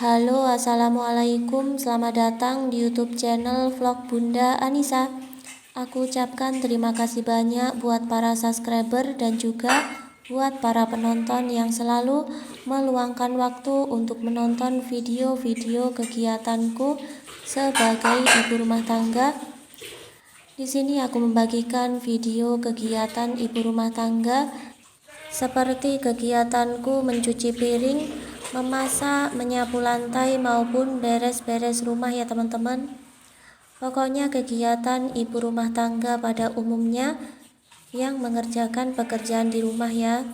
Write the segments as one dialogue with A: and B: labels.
A: Halo, assalamualaikum. Selamat datang di YouTube channel Vlog Bunda Anissa. Aku ucapkan terima kasih banyak buat para subscriber dan juga buat para penonton yang selalu meluangkan waktu untuk menonton video-video kegiatanku sebagai ibu rumah tangga. Di sini aku membagikan video kegiatan ibu rumah tangga seperti kegiatanku mencuci piring, memasak, menyapu lantai maupun beres-beres rumah ya teman-teman. Pokoknya kegiatan ibu rumah tangga pada umumnya yang mengerjakan pekerjaan di rumah ya.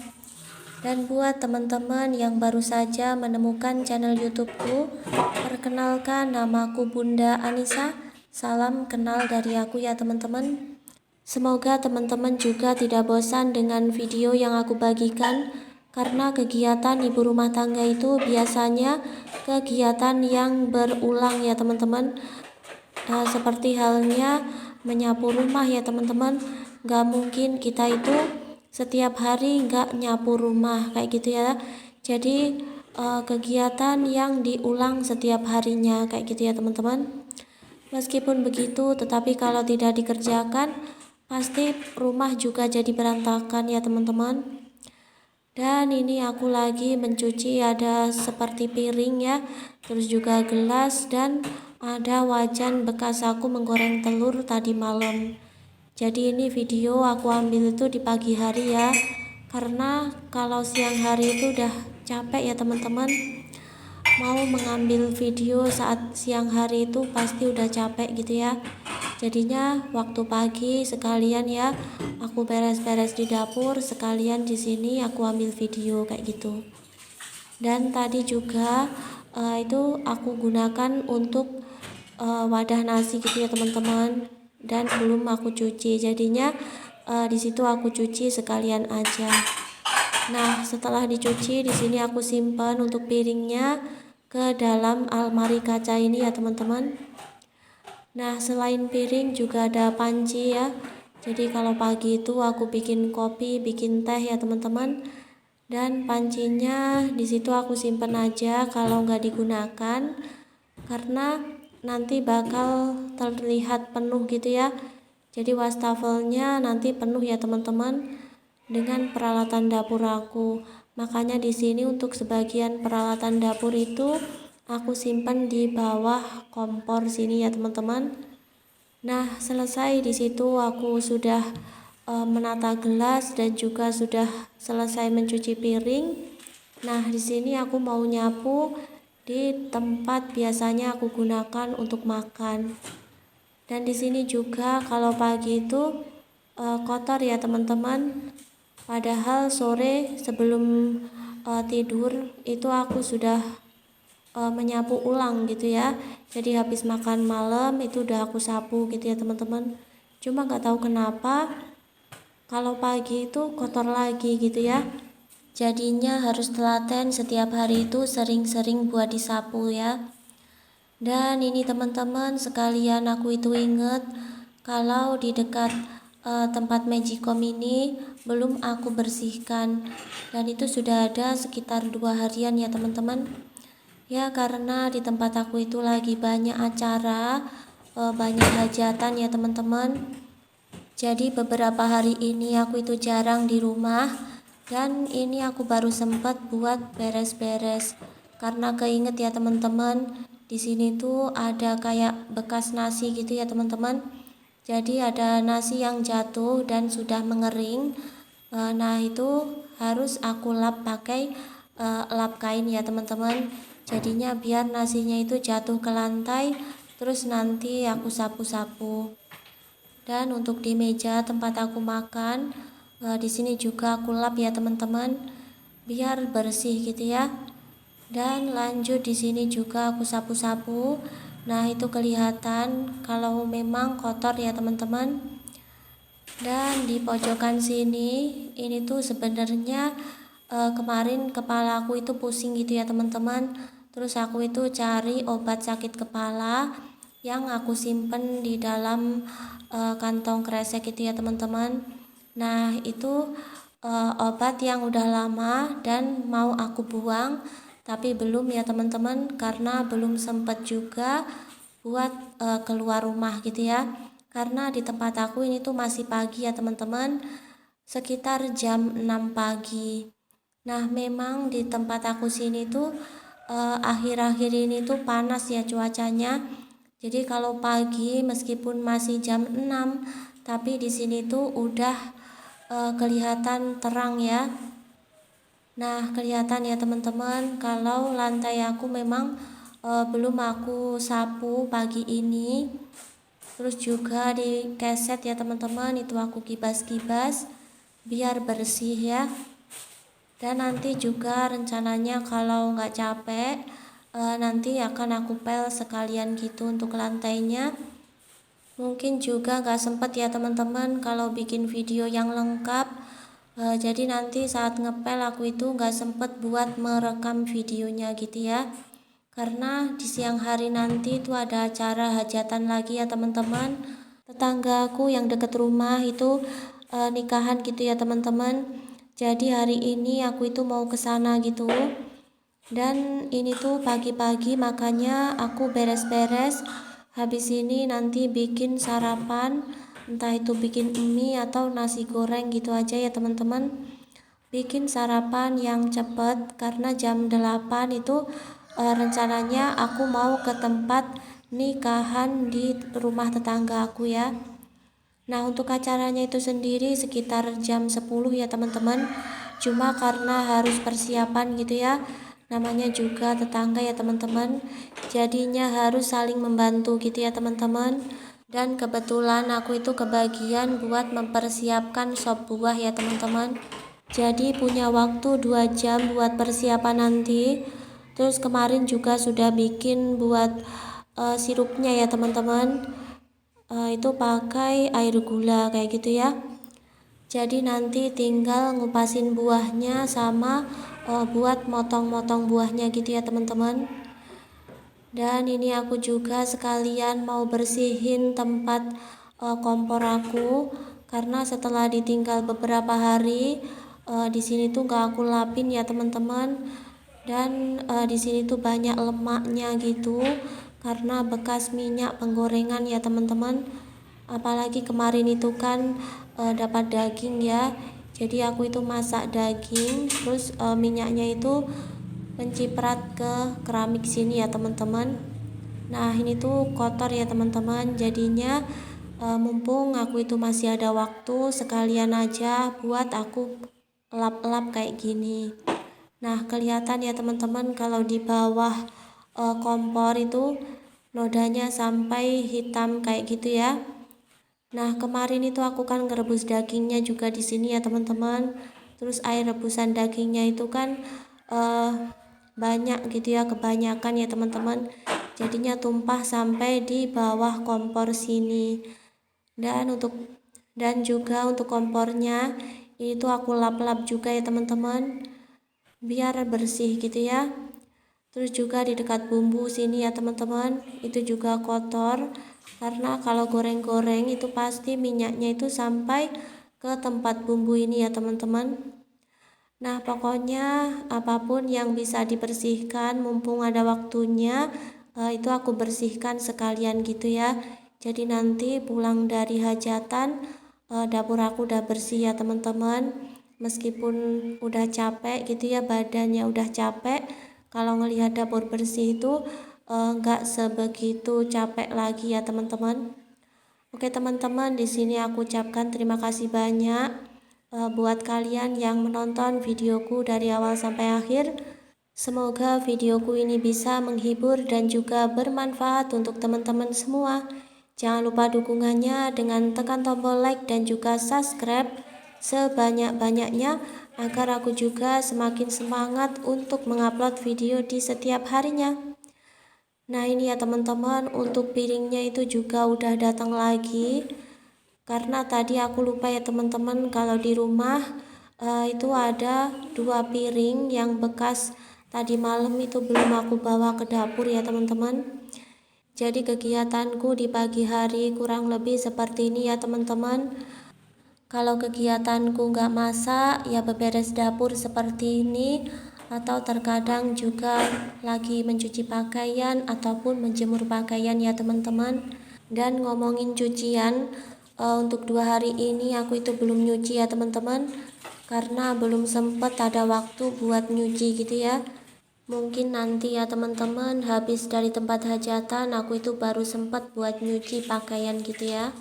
A: Dan buat teman-teman yang baru saja menemukan channel YouTubeku, perkenalkan namaku Bunda Anissa. Salam kenal dari aku ya teman-teman. Semoga teman-teman juga tidak bosan dengan video yang aku bagikan, karena kegiatan ibu rumah tangga itu biasanya kegiatan yang berulang ya teman-teman. Seperti halnya menyapu rumah ya teman-teman, gak mungkin kita itu setiap hari gak nyapu rumah kayak gitu ya. Jadi kegiatan yang diulang setiap harinya kayak gitu ya teman-teman. Meskipun begitu, tetapi kalau tidak dikerjakan, pasti rumah juga jadi berantakan ya teman-teman. Dan ini aku lagi mencuci, ada seperti piring ya, terus juga gelas, dan ada wajan bekas aku menggoreng telur tadi malam. Jadi ini video aku ambil itu di pagi hari ya, karena kalau siang hari itu udah capek ya teman-teman. Mau mengambil video saat siang hari itu pasti udah capek gitu ya. Jadinya waktu pagi sekalian ya, aku beres-beres di dapur, sekalian di sini aku ambil video kayak gitu. Dan tadi juga itu aku gunakan untuk wadah nasi gitu ya teman-teman. Dan belum aku cuci, jadinya di situ aku cuci sekalian aja. Nah, setelah dicuci di sini aku simpan untuk piringnya ke dalam almari kaca ini ya teman-teman. Nah, selain piring juga ada panci ya. Jadi kalau pagi itu aku bikin kopi, bikin teh ya teman-teman. Dan pancinya di situ aku simpan aja kalau nggak digunakan, karena nanti bakal terlihat penuh gitu ya. Jadi wastafelnya nanti penuh ya teman-teman dengan peralatan dapur aku. Makanya di sini untuk sebagian peralatan dapur itu aku simpan di bawah kompor sini ya teman-teman. Nah, selesai di situ aku sudah menata gelas dan juga sudah selesai mencuci piring. Nah, di sini aku mau nyapu di tempat biasanya aku gunakan untuk makan. Dan di sini juga kalau pagi itu kotor ya teman-teman. Padahal sore sebelum tidur itu aku sudah menyapu ulang gitu ya. Jadi habis makan malam itu udah aku sapu gitu ya teman-teman. Cuma nggak tahu kenapa kalau pagi itu kotor lagi gitu ya. Jadinya harus telaten setiap hari itu sering-sering buat disapu ya. Dan ini teman-teman sekalian, aku itu inget kalau di dekat tempat Magicom ini belum aku bersihkan, dan itu sudah ada sekitar 2 harian ya teman-teman ya, karena di tempat aku itu lagi banyak acara, banyak hajatan ya teman-teman. Jadi beberapa hari ini aku itu jarang di rumah, dan ini aku baru sempat buat beres-beres karena keinget ya teman-teman. Di sini tuh ada kayak bekas nasi gitu ya teman-teman. Jadi ada nasi yang jatuh dan sudah mengering. Nah itu harus aku lap pakai lap kain ya teman-teman. Jadinya biar nasinya itu jatuh ke lantai, terus nanti aku sapu-sapu. Dan untuk di meja tempat aku makan, di sini juga aku lap ya teman-teman, biar bersih gitu ya. Dan lanjut di sini juga aku sapu-sapu. Nah, itu kelihatan kalau memang kotor ya teman-teman. Dan di pojokan sini ini tuh sebenarnya kemarin kepala aku itu pusing gitu ya teman-teman. Terus aku itu cari obat sakit kepala yang aku simpen di dalam kantong kresek itu ya teman-teman. Nah, itu obat yang udah lama dan mau aku buang, tapi belum ya teman-teman, karena belum sempat juga buat keluar rumah gitu ya. Karena di tempat aku ini tuh masih pagi ya teman-teman, sekitar jam 6 pagi. Nah, memang di tempat aku sini tuh akhir-akhir ini tuh panas ya cuacanya. Jadi kalau pagi meskipun masih jam 6, tapi di sini tuh udah kelihatan terang ya. Nah, kelihatan ya teman-teman kalau lantai aku memang belum aku sapu pagi ini. Terus juga di keset ya teman-teman, itu aku kibas-kibas biar bersih ya. Dan nanti juga rencananya kalau nggak capek nanti akan aku pel sekalian gitu untuk lantainya. Mungkin juga nggak sempet ya teman-teman kalau bikin video yang lengkap. Jadi nanti saat ngepel aku itu nggak sempet buat merekam videonya gitu ya. Karena di siang hari nanti itu ada acara hajatan lagi ya teman-teman. Tetangga aku yang deket rumah itu nikahan gitu ya teman-teman. Jadi hari ini aku itu mau ke sana gitu. Dan ini tuh pagi-pagi makanya aku beres-beres. Habis ini nanti bikin sarapan, entah itu bikin mie atau nasi goreng gitu aja ya teman-teman. Bikin sarapan yang cepet karena jam 8 itu rencananya aku mau ke tempat nikahan di rumah tetangga aku ya. Nah, untuk acaranya itu sendiri sekitar jam 10 ya teman-teman. Cuma karena harus persiapan gitu ya, namanya juga tetangga ya teman-teman, jadinya harus saling membantu gitu ya teman-teman. Dan kebetulan aku itu kebagian buat mempersiapkan sop buah ya teman-teman. Jadi punya waktu 2 jam buat persiapan nanti. Terus kemarin juga sudah bikin buat sirupnya ya teman-teman. Itu pakai air gula kayak gitu ya. Jadi nanti tinggal ngupasin buahnya sama buat motong-motong buahnya gitu ya teman-teman. Dan ini aku juga sekalian mau bersihin tempat kompor aku karena setelah ditinggal beberapa hari di sini tuh gak aku lapin ya teman-teman. Dan di sini tuh banyak lemaknya gitu karena bekas minyak penggorengan ya teman-teman. Apalagi kemarin itu kan dapat daging ya, jadi aku itu masak daging terus minyaknya itu menciprat ke keramik sini ya teman-teman. Nah, ini tuh kotor ya teman-teman, jadinya mumpung aku itu masih ada waktu, sekalian aja buat aku lap-lap kayak gini. Nah, kelihatan ya teman-teman kalau di bawah kompor itu nodanya sampai hitam kayak gitu ya. Nah, kemarin itu aku kan ngerebus dagingnya juga di sini ya teman-teman. Terus air rebusan dagingnya itu kan banyak gitu ya, kebanyakan ya teman-teman. Jadinya tumpah sampai di bawah kompor sini. Dan juga untuk kompornya itu aku lap-lap juga ya teman-teman, biar bersih gitu ya. Terus juga di dekat bumbu sini ya teman-teman, itu juga kotor karena kalau goreng-goreng itu pasti minyaknya itu sampai ke tempat bumbu ini ya teman-teman. Nah, pokoknya apapun yang bisa dibersihkan mumpung ada waktunya itu aku bersihkan sekalian gitu ya. Jadi nanti pulang dari hajatan dapur aku udah bersih ya teman-teman. Meskipun udah capek gitu ya, badannya udah capek, kalau ngelihat dapur bersih itu nggak sebegitu capek lagi ya teman-teman. Oke teman-teman, di sini aku ucapkan terima kasih banyak buat kalian yang menonton videoku dari awal sampai akhir. Semoga videoku ini bisa menghibur dan juga bermanfaat untuk teman-teman semua. Jangan lupa dukungannya dengan tekan tombol like dan juga subscribe sebanyak-banyaknya agar aku juga semakin semangat untuk mengupload video di setiap harinya. Nah, ini ya teman-teman, untuk piringnya itu juga udah datang lagi. Karena tadi aku lupa ya teman-teman, kalau di rumah itu ada 2 piring yang bekas tadi malam itu belum aku bawa ke dapur ya teman-teman. Jadi kegiatanku di pagi hari kurang lebih seperti ini ya teman-teman. Kalau kegiatanku nggak masak ya beberes dapur seperti ini, atau terkadang juga lagi mencuci pakaian ataupun menjemur pakaian ya teman-teman. Dan ngomongin cucian, untuk 2 hari ini aku itu belum nyuci ya teman-teman, karena belum sempet ada waktu buat nyuci gitu ya. Mungkin nanti ya teman-teman, habis dari tempat hajatan aku itu baru sempat buat nyuci pakaian gitu ya.